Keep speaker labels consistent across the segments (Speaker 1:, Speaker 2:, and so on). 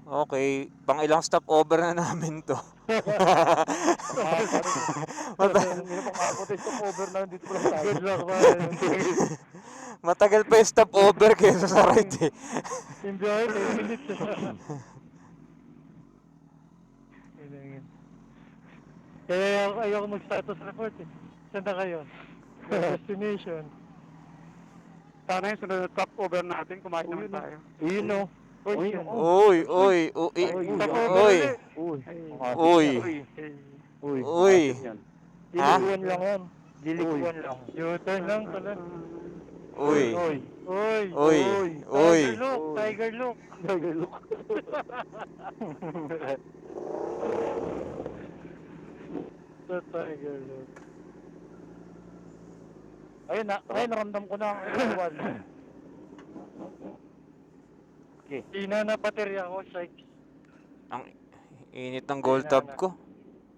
Speaker 1: Okay, pang ilang stopover na namin 'to. Mata
Speaker 2: Hindi na pang abot ay stopover na dito pa lang tayo.
Speaker 3: Good luck, man.
Speaker 1: matagal pa yung stopover kaysa sa ride, eh.
Speaker 3: Yung biyahe, 10 minutes. Kaya ayoko mag-status report eh. Saan na kayo? Destination.
Speaker 2: Sana yung sunod na stopover natin, kumain naman tayo.
Speaker 3: Yun o.
Speaker 1: Uy, uy, uy, uy, uy, uy. Ha?
Speaker 3: Diliguan lang yan. Diliguan lang. U-turn lang pala.
Speaker 1: Uy,
Speaker 3: Uy.
Speaker 1: uy, uy.
Speaker 3: Tiger look. Tiger look.
Speaker 2: Tiger look.
Speaker 3: The tiger look.
Speaker 2: Ayun na, ayun naramdam ko na ang iwan. Okay.
Speaker 3: Ina na baterya ko, Sykes.
Speaker 1: Ang init ng gold tab ko.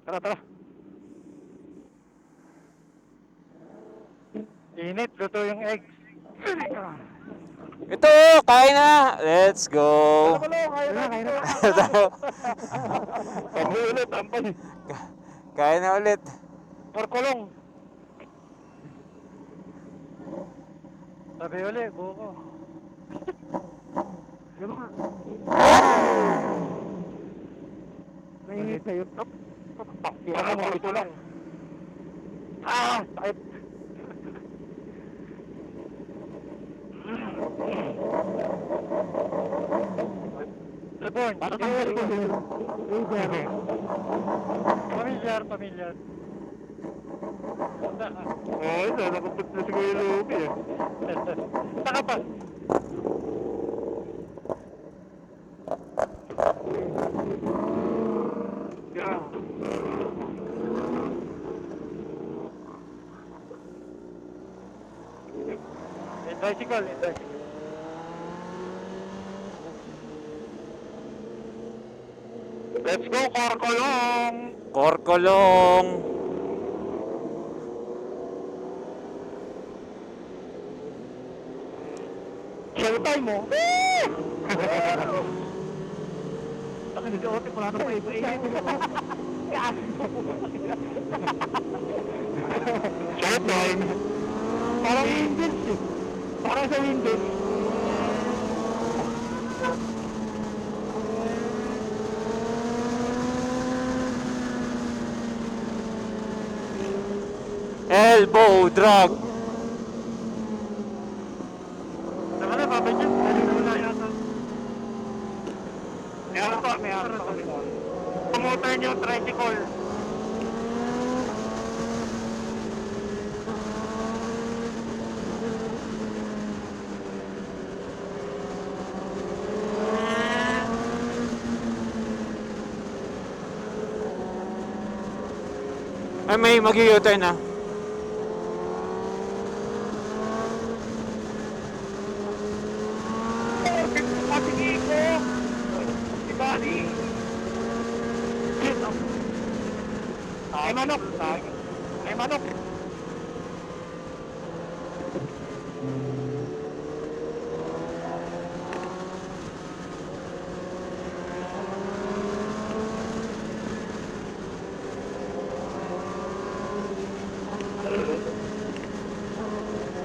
Speaker 2: Tara, tara.
Speaker 3: Init, luto yung eggs.
Speaker 1: Ito, kain na. Let's go.
Speaker 2: Kaya na, kaya na. Tampay ulit, tampay.
Speaker 1: Kain na ulit.
Speaker 3: Porkolong. Sabi ulit, buko.
Speaker 2: Nainit na yun. Pakpira mo ito lang. Ah! Sakit.
Speaker 3: Reborn.
Speaker 2: Para tayo
Speaker 3: Pamilyar, pamilyar.
Speaker 2: Oo, nakapagpit na si Kuya Lupi eh.
Speaker 3: Saka pa.
Speaker 2: Yeah.
Speaker 3: Bicycle, bicycle.
Speaker 2: Let's go, Korkolong!
Speaker 1: Korkolong.
Speaker 2: Showtime mo! Taka nag-ote, wala na pa iba. Showtime! Parang Windows eh. Parang sa Windows.
Speaker 1: Elbow drag.
Speaker 3: Saka na, babay niya. Nalulula yata.
Speaker 2: May araw pa, may araw pa. Pumoturn yung tricycle.
Speaker 1: Ay, may mag-u-turn na.
Speaker 2: Ay manok! Ay manok!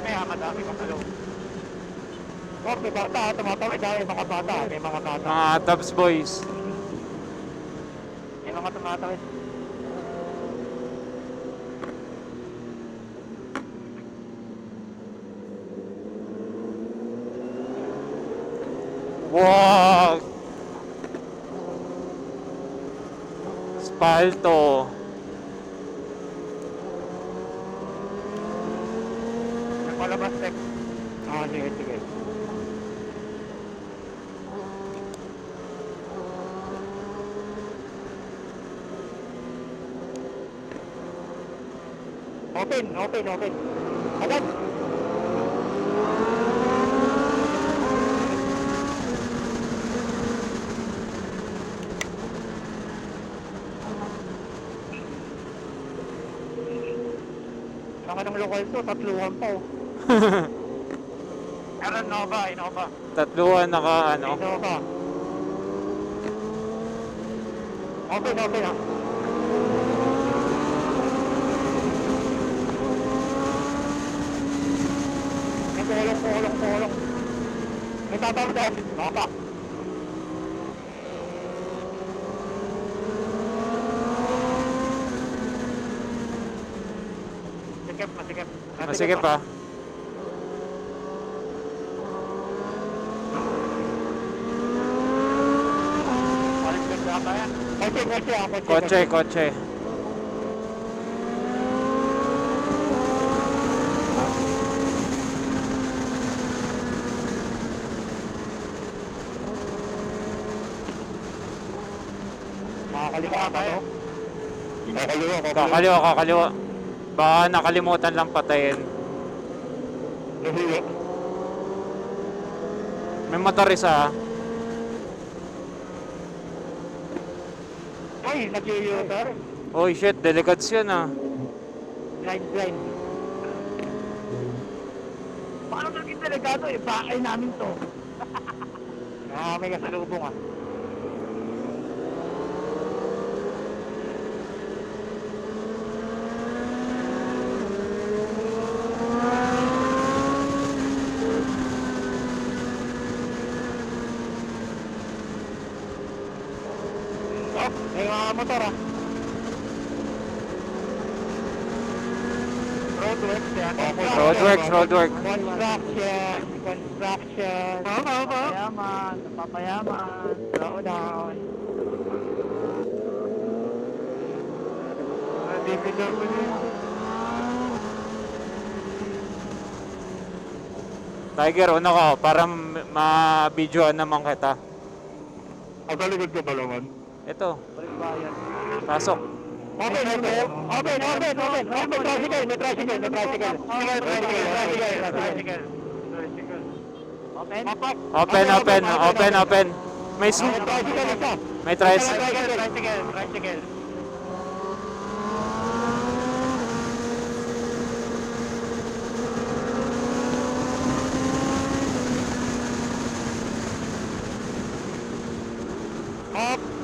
Speaker 2: May madami pa palo. Oh, may bata, tumatawid dahil mga bata, may mga bata.
Speaker 1: Mga Tabs boys.
Speaker 2: May mga tumatawid.
Speaker 1: Wow! Spalto.
Speaker 2: May palabas tek. Ah, sige, sige. Open, open, open. Agad! Saka ng lokal to, tatluhan pa oh. Pero Innova, Innova.
Speaker 1: Tatluhan naka ano.
Speaker 2: Innova. Open ha. Pulong. May tatawag dahil. Baka. Masikip.
Speaker 1: Masigip pa. Kotse.
Speaker 2: Makakaliwa tayo.
Speaker 1: Kakaliwa. Baka nakalimutan lang patayin.
Speaker 2: Nahilo.
Speaker 1: May motor isa.
Speaker 2: Ay, nag-u-u-turn.
Speaker 1: Oy shit, delegates yun ah.
Speaker 2: Blind. Paano naging delegado eh? Bakay namin to. May kasalubong ah. May mga motor ah. Roadworks yan.
Speaker 1: Roadworks.
Speaker 2: Construction. Papayaman. Slow down.
Speaker 1: Tiger, una ko para ma-videoan naman kita.
Speaker 2: Pagaligod ka ba naman?
Speaker 1: Ito. Pasok.
Speaker 2: Open. May tricycle.
Speaker 1: Open. May tricycle.
Speaker 2: Tricycle.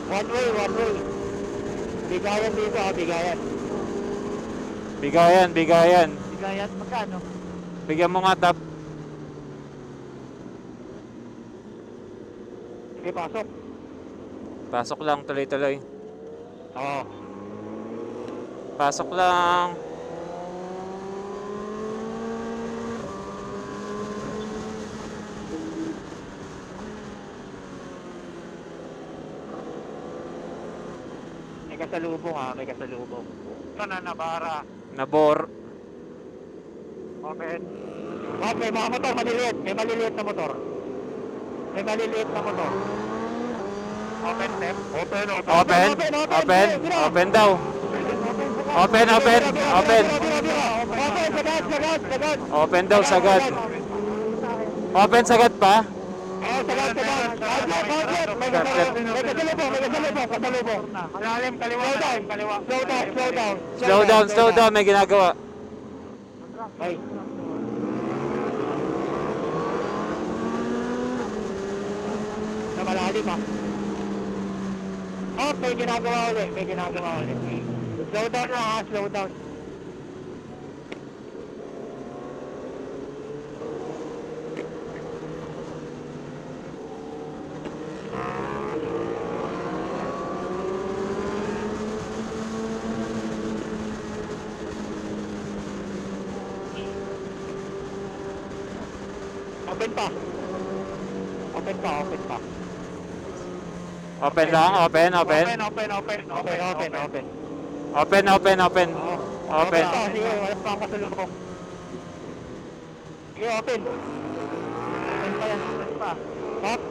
Speaker 2: One way. Bigayan dito ha, bigayan.
Speaker 1: Bigayan.
Speaker 2: Bigayan, magkano?
Speaker 1: Bigyan mo nga tap.
Speaker 2: Sige, pasok.
Speaker 1: Pasok lang, tuloy-tuloy.
Speaker 2: Oo.
Speaker 1: Pasok lang.
Speaker 2: May kasalubong. Ito na, Nabara.
Speaker 1: Nabor.
Speaker 2: Open. May mga motor, maliliit. May maliliit na motor. Open, step.
Speaker 1: Open daw. Open. Open daw, sagad. Open, sagad pa.
Speaker 2: Sagad. May kasalubong. Malalim, kaliwa.
Speaker 1: Slow down, may ginagawa.
Speaker 2: Ay. Na malalim ah. May ginagawa ulit. Slow down. Open pa.
Speaker 1: Open lang, open.
Speaker 2: Open.
Speaker 1: Open.
Speaker 2: Sige, wala pa ang kasalubong. Sige, open. Open pa.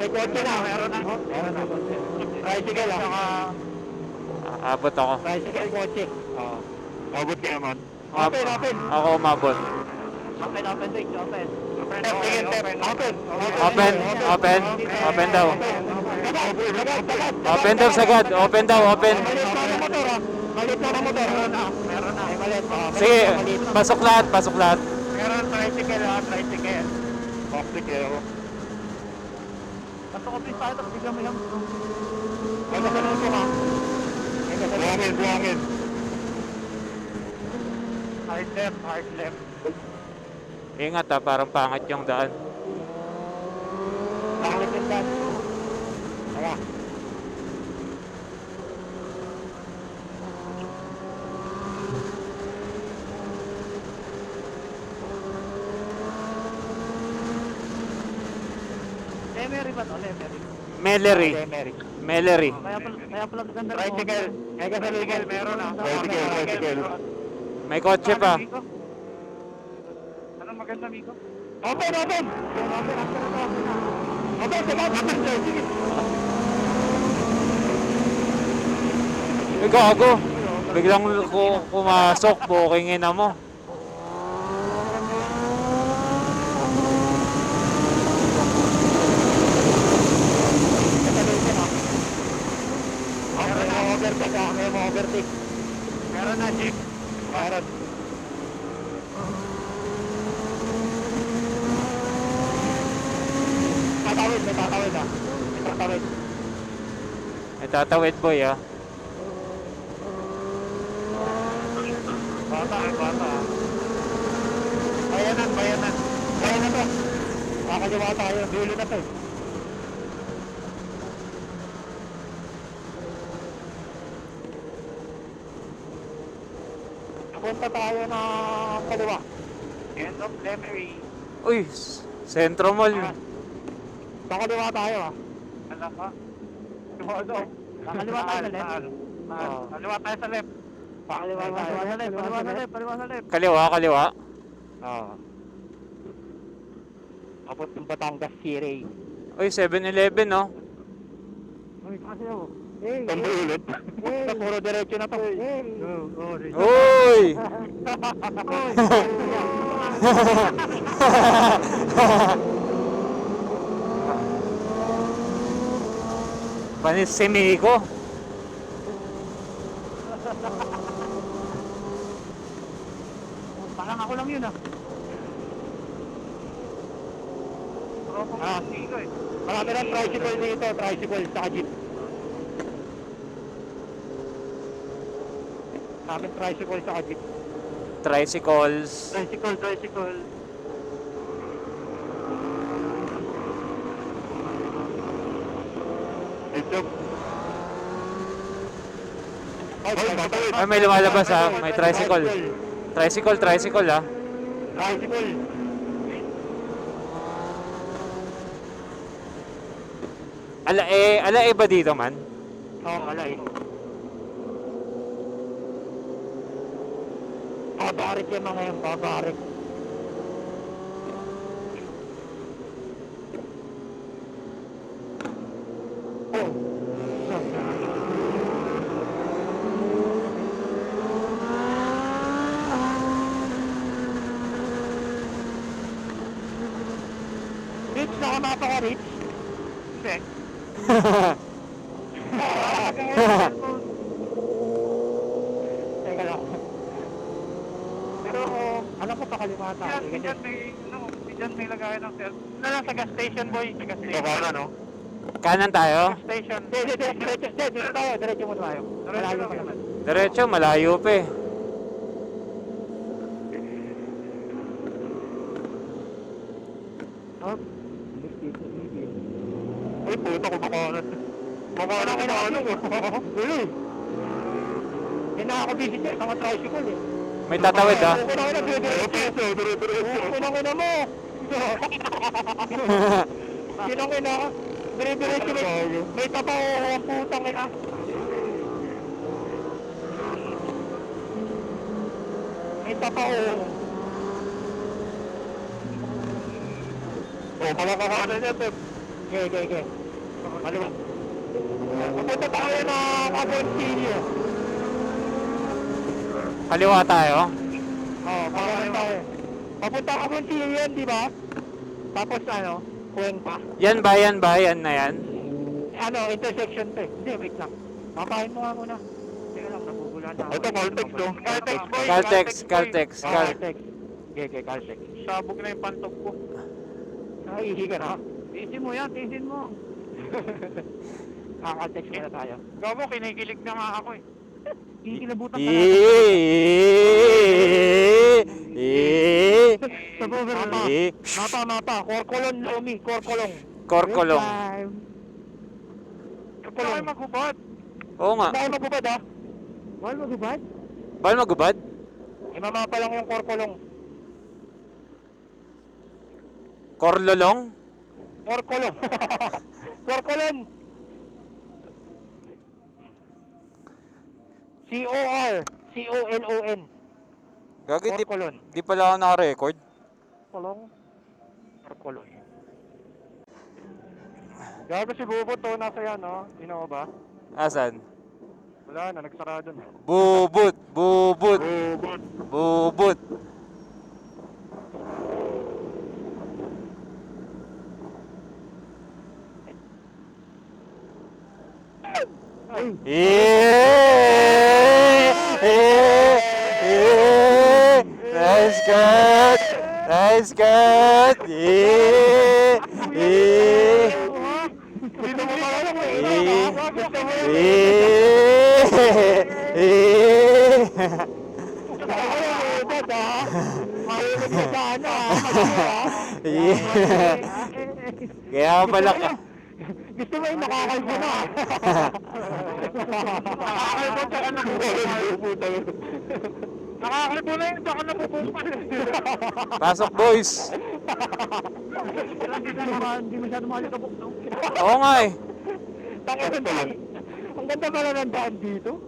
Speaker 2: May kotse na. Meron na. Tricycle ah.
Speaker 1: Abot ako.
Speaker 2: Tricycle, kotse. Abot ka naman.
Speaker 1: Open. Ako umabot.
Speaker 2: Open.
Speaker 1: Open daw. Sagad. Open daw.
Speaker 2: Malit na motor. Meron na. Malit.
Speaker 1: Sige, pasok lahat.
Speaker 2: Meron tricycle. Pasok ko please tayo, tapos bigyan mo lang. May kasalubong ha. Buhangin. Hard left.
Speaker 1: Ingat ha, parang pangit yung daan.
Speaker 2: Pangit yung daan. Tara.
Speaker 3: Lemery ba to? Lemery.
Speaker 1: Mellery.
Speaker 2: Mary.
Speaker 1: Mellery.
Speaker 3: Kaya pala ganda ng
Speaker 2: Tricycle. May tricycle, meron ah. Tricycle.
Speaker 1: May kotse pa.
Speaker 3: Anong maganda, Miko?
Speaker 2: Open! Open, sige.
Speaker 1: Ay, gago. Biglang pumasok, bukingin na mo.
Speaker 2: May overtake. Meron na, Jeep. Meron. May tatawid ah.
Speaker 1: May tatawid boy ah.
Speaker 2: Bata. Bayanan. Bayanan to. Kakaliwa tayo. Dulo na to. Punta tayo na kaliwa. End of Lemery.
Speaker 1: Uy, Centro Mall.
Speaker 2: Kakaliwa tayo ah. Alam ka? Kakaliwa tayo sa left. Kaliwa tayo sa left. Kaliwa sa left.
Speaker 1: Kaliwa.
Speaker 2: Oo. Kapot ng Batangas City.
Speaker 1: Uy, 7-Eleven no?
Speaker 3: Uy, kasi ako.
Speaker 2: Pambulit. Puro diretso na to.
Speaker 1: Uy! Panis si Miko.
Speaker 3: Parang ako lang yun ah.
Speaker 2: Marami lang tricycle dito. Tricycle sa jeep. Maraming tricycle sa jeep.
Speaker 1: Tricycles.
Speaker 3: Tricycle.
Speaker 2: Ito.
Speaker 1: Ay, may lumalabas ah. May tricycle. Tricycle ah.
Speaker 2: Tricycle.
Speaker 1: Ala ba dito man?
Speaker 2: Oo, alay. Babarik yung mga yan, babarik. Oh. Rich, nakamata ka, Rich? Hindi. Teka lang. Pero alam ko pakaliwa tayo. Diyan may lagayan ng cell. Lang sa gas station, boy. Sa gas station. Baka no?
Speaker 1: Kanan tayo?
Speaker 2: Gas station. Diretso tayo. Diretso mo tayo. Malayo pa naman.
Speaker 1: Diretso, malayo pa eh.
Speaker 2: Ay, puto ko makaanat. Makaanat. Uy! Hindi na ako busy dyan. Mga tricycle eh.
Speaker 1: May tatawid ah.
Speaker 2: Kinangina mo! Kinangina ka? Dire-diretso may tapaw ang putang ina. May tapaw. Oh, palakakanan niya, Pep. Okay. Maluwag. Pupunta tayo na Caboncillo.
Speaker 1: Kaliwa tayo.
Speaker 2: Oo, kaliwa tayo. Papunta Caboncillo yan, di ba? Tapos ano, Cuenca.
Speaker 1: Yan ba? Yan na yan.
Speaker 2: Ano, intersection to eh. Hindi, wait lang. Papahin mo nga muna. Teka lang, nabubulan na ako. Ito, Caltex to. Caltex, boy.
Speaker 1: Caltex.
Speaker 2: Caltex. Okay, Caltex. Sabog na yung pantok ko. Naihi ka na? Tiisin mo yan, tiisin mo. Caltex muna tayo. Gabo, kinikilig na nga ako eh. Kikilabutan ka
Speaker 3: Sa cover na.
Speaker 2: Mapa. Korkolon, Lomi. Korkolong.
Speaker 1: Korkolong.
Speaker 2: Korkolong. Magubad.
Speaker 1: Oo nga.
Speaker 2: Dahil magubad ha. Mahal magubad?
Speaker 1: Bal magubad?
Speaker 2: Imamapa lang yung korkolong.
Speaker 1: Korlolong?
Speaker 2: Korkolong. Korkolon. CORCOLON.
Speaker 1: Gagi,
Speaker 2: Korkolon.
Speaker 1: di pala ako naka-record.
Speaker 2: Kolong. Korkolon. Gago si Bubo to nasa yan, no? Ino ba?
Speaker 1: Asan?
Speaker 2: Wala na, nagsarado na.
Speaker 1: Bubut!
Speaker 2: Bubot.
Speaker 1: Bubut! Nice cut! Nice cut!
Speaker 2: Dito mo pa lang
Speaker 1: Kaya pala ka.
Speaker 2: Gusto mo yung nakakalbo na. Nakakalbo tsaka napupupal. Nakakalbo na yun tsaka napupupal.
Speaker 1: Pasok, boys!
Speaker 2: Hindi masyado malikabok, no?
Speaker 1: Oo nga eh.
Speaker 2: Ang ganda pala ng daan dito.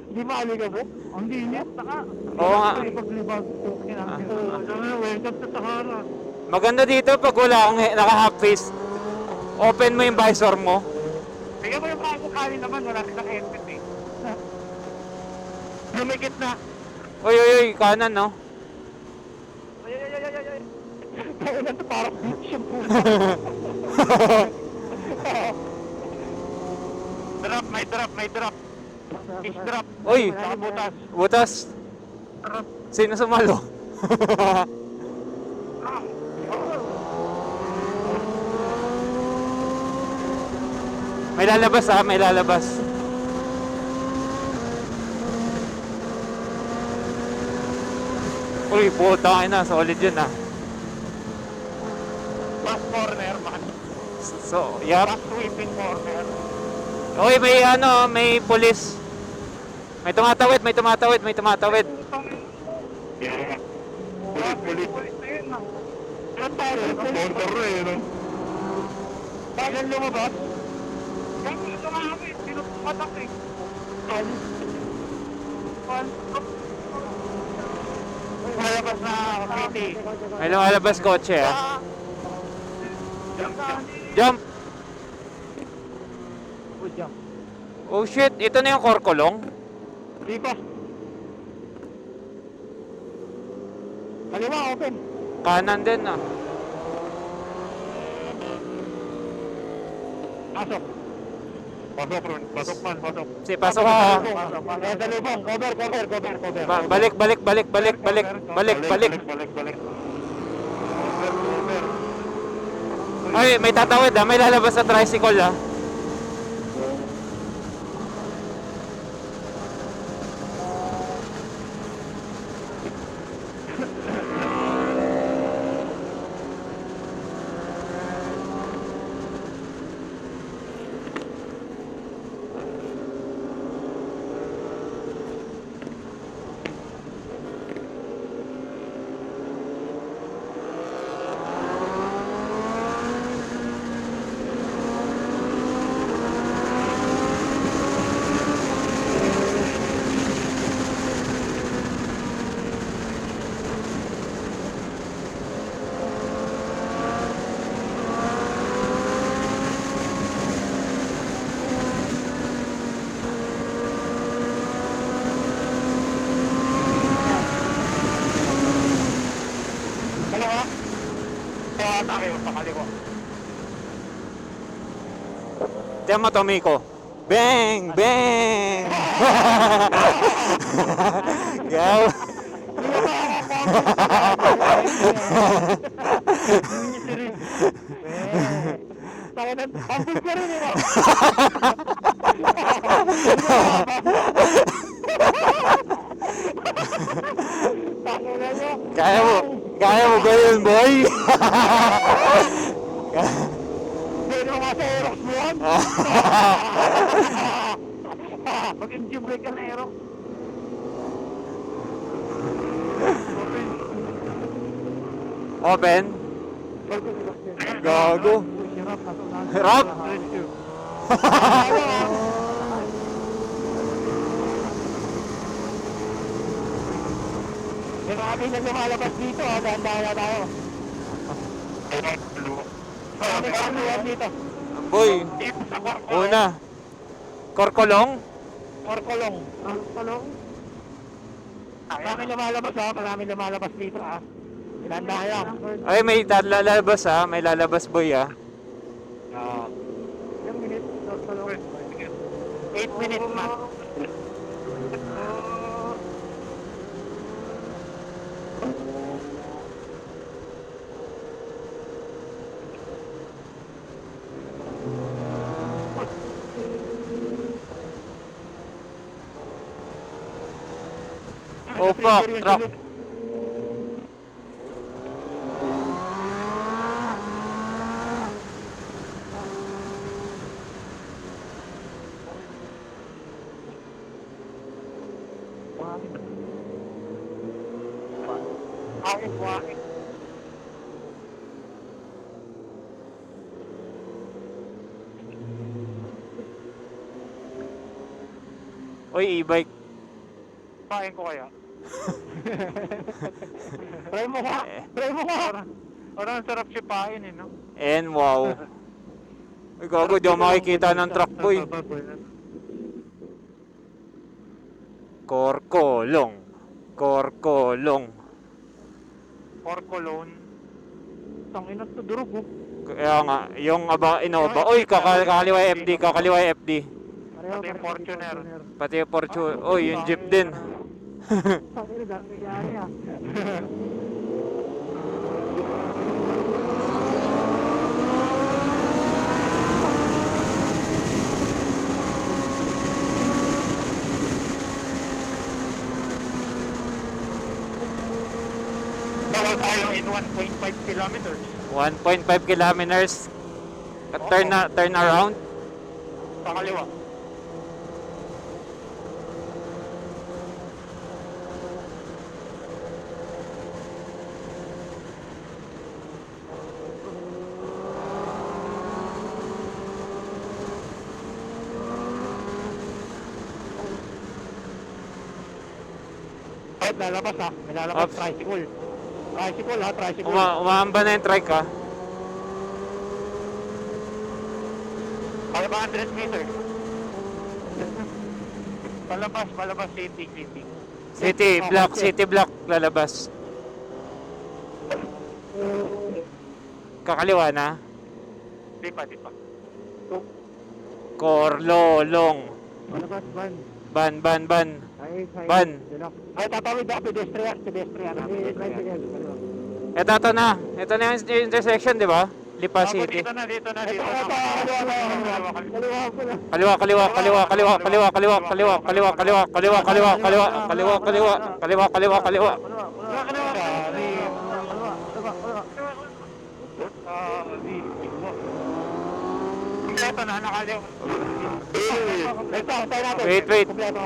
Speaker 2: Hindi malikabok. Ang linis, saka.
Speaker 1: Oo nga.
Speaker 2: Paglibag, okay na. Welcome sa Sahara.
Speaker 1: Maganda dito pag wala kang naka-half face. Open mo yung visor mo.
Speaker 2: Tingnan mo yung bago kanin naman, wala silang helmet eh. Lumikit na.
Speaker 1: Uy, kanan no?
Speaker 2: Ay. Kaya na ito parang beach yung puno. May drop. Fish drop.
Speaker 1: Uy!
Speaker 2: Saka butas.
Speaker 1: Butas! Sino sumalo? May lalabas may lalabas. Uy, puta na, solid yun
Speaker 2: Back corner man.
Speaker 1: So, yup.
Speaker 2: Back sweeping corner.
Speaker 1: Uy, may pulis. May tumatawid.
Speaker 2: Pulis. Ilan tayo? Sponsor na eh, no? Bagal lumabas? Yung ito nga kami, sinupatak eh. Malabas na city.
Speaker 1: May lumalabas kotse Jump!
Speaker 2: Jump.
Speaker 1: Oh shit, ito na yung korkolong.
Speaker 2: Di pa. Kaliwa, open.
Speaker 1: Kanan din
Speaker 2: Pasok. Pasok, Ron. Pasok man, pasok.
Speaker 1: Si pasok ka.
Speaker 2: Dalubong. Cover.
Speaker 1: Balik. Ay, may tatawid may lalabas sa tricycle
Speaker 2: Kaliwa. Kaya tayo sa kaliwa.
Speaker 1: Tiyan mo, Tomiko. Bang! Gaw!
Speaker 2: Tayo na, ambos ka rin Mag-engine brake ka na, Aero.
Speaker 1: Open. Gago. Rock.
Speaker 2: May marami na lumalabas dito, dahan-dahan tayo. Marami na lumalabas dito.
Speaker 1: Boy, una. Korkolong.
Speaker 2: Korkolong. Korkolong? Marami lumalabas ha, marami lumalabas dito ha. Dahan-dahan lang.
Speaker 1: Ay, may lalabas ha. May lalabas boy ha.
Speaker 2: Ilang minutes? Korkolong? 8 minutes na.
Speaker 1: Oh fuck, truck.
Speaker 2: Wakit.
Speaker 1: Oy, e-bike.
Speaker 2: Pain ko kaya. Try mo ka. Try mo ka. Parang ang sarap sipain eh, no?
Speaker 1: And wow. Ay, gago, di ako makikita ng truck boy. Korkolong. Korkolong.
Speaker 2: Korkolon. Tangina to durog oh.
Speaker 1: Kaya nga, yung Innova. Uy, kakaliwa FD, kakaliwa FD.
Speaker 2: Pati yung Fortuner.
Speaker 1: Pati yung Fortune. Uy, yung Jeep din.
Speaker 2: Tangina dahil nangyari ah. Bawal tayo in 1.5 kilometers.
Speaker 1: 1.5 kilometers. Turn around.
Speaker 2: Sa kaliwa. Ay, lalabas ha. May lalabas
Speaker 1: Ops.
Speaker 2: tricycle. Tricycle ha, tricycle.
Speaker 1: Umaamba na yung trike ha.
Speaker 2: 500 meters. Palabas, city.
Speaker 1: City block lalabas. Kakaliwa na.
Speaker 2: Di pa.
Speaker 1: Korlolong.
Speaker 2: Palabas, van.
Speaker 1: Ban. Ban.
Speaker 2: Ay, tatawid ako, pedestrian. Tricycle.
Speaker 1: Ito na. Ito na yung intersection, di ba? Lipa City.
Speaker 2: Dito na.
Speaker 1: Kaliwa.
Speaker 2: Ito na, nakaliw. Ito, tayo natin.
Speaker 1: Wait.
Speaker 2: Kompleto.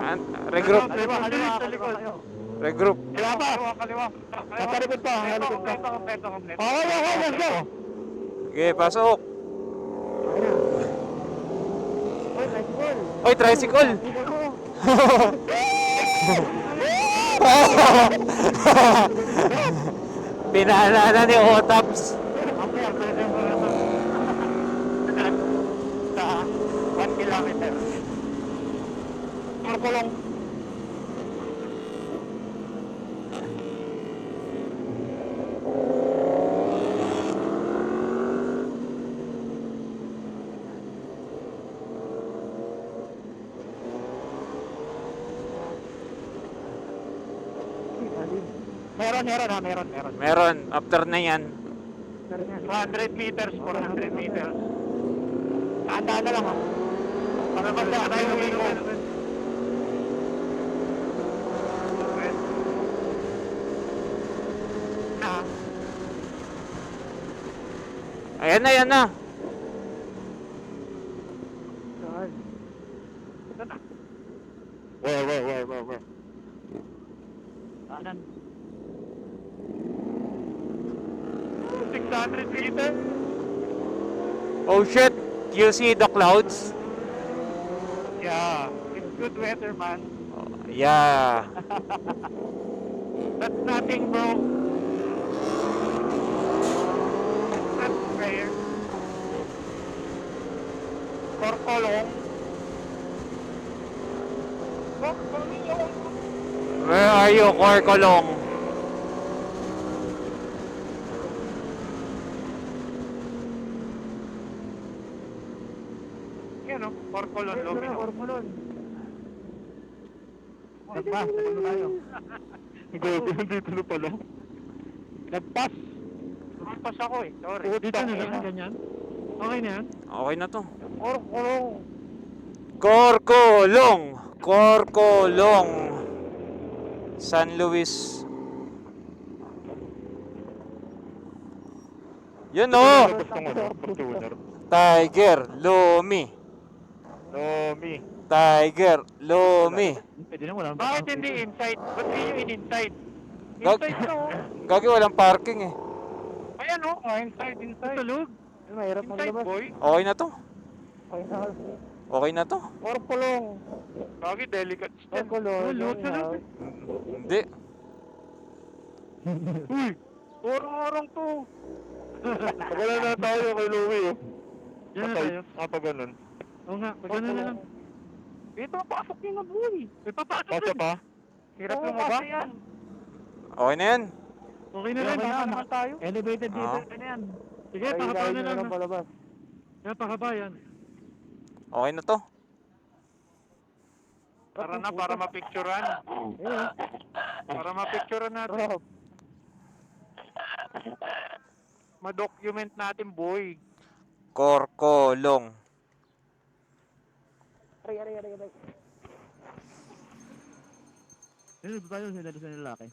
Speaker 1: Regroup.
Speaker 2: Kaliwa.
Speaker 1: Regroup.
Speaker 2: Kaliwa. Katarikot pa. Kompleto. Okay, let's go.
Speaker 1: Okay, pasok.
Speaker 2: Oy, tricycle.
Speaker 1: Oy, tricycle. Pinaalala ni Otaps.
Speaker 2: Sa 1 kilometer. Korkolong. Meron.
Speaker 1: Meron, after na yan.
Speaker 2: 400 meters. Tandaan na lang ha. Para basta tayo lumingo.
Speaker 1: Ayan na.
Speaker 2: Ito na.
Speaker 4: Where?
Speaker 2: Kanan. 600 meters.
Speaker 1: Oh shit! You see the clouds?
Speaker 2: Yeah, it's good weather, man.
Speaker 1: Yeah.
Speaker 2: That's nothing, bro. That's prayer. Korkolong. Korkolong.
Speaker 1: Where are you, Korkolong?
Speaker 2: Yan o, Korkolong, Lomino.
Speaker 3: Korkolon.
Speaker 2: Nagpas, ano tayo?
Speaker 4: Dito na pala.
Speaker 2: Nagpas. Nagpas ako eh, sorry.
Speaker 3: Dito na lang, ganyan. Okay na yan?
Speaker 1: Okay na to.
Speaker 2: Korkolong.
Speaker 1: Korkolong! Korkolong! San Luis. Yun o!
Speaker 4: Labas ng Fortuner.
Speaker 1: Tiger, Lumi.
Speaker 4: Lomi.
Speaker 1: Tiger, Lumi.
Speaker 3: Pwede na, wala.
Speaker 2: Bakit hindi inside? Ba't hindi yung in-inside?
Speaker 1: Gag-
Speaker 2: Inside to.
Speaker 1: Gagi, walang parking eh.
Speaker 2: Ayan o, inside.
Speaker 3: Tulog.
Speaker 2: Mahirap maglabas. Boy.
Speaker 1: Okay na to.
Speaker 2: Okay na.
Speaker 1: Okay na to.
Speaker 2: Korkolong. Bakit delicate yan?
Speaker 3: Tulog.
Speaker 1: Hindi.
Speaker 2: Uy! Orong-orong to.
Speaker 4: Wala na tayo kay Louie oh.
Speaker 3: Yan na
Speaker 4: Patay.
Speaker 3: tayo.
Speaker 4: Kapag ganun.
Speaker 3: Oo nga, pag ganun na lang.
Speaker 2: Ito, pasok yun na boy. Ipapasok
Speaker 4: Pasa pa?
Speaker 2: Hirap mo ba?
Speaker 1: Okay na yan.
Speaker 3: Okay na rin.
Speaker 2: Okay na naman tayo.
Speaker 3: Elevated
Speaker 1: dito.
Speaker 3: na yan. Sige, pakaba na lang.
Speaker 2: palabas.
Speaker 3: Yan, pakaba yan.
Speaker 1: Okay na to.
Speaker 2: Tara na, para mapicturean. Para mapicturean natin. Ma-document natin, boy.
Speaker 1: Korkolong.
Speaker 3: Ano ba tayo sila sa lalaki?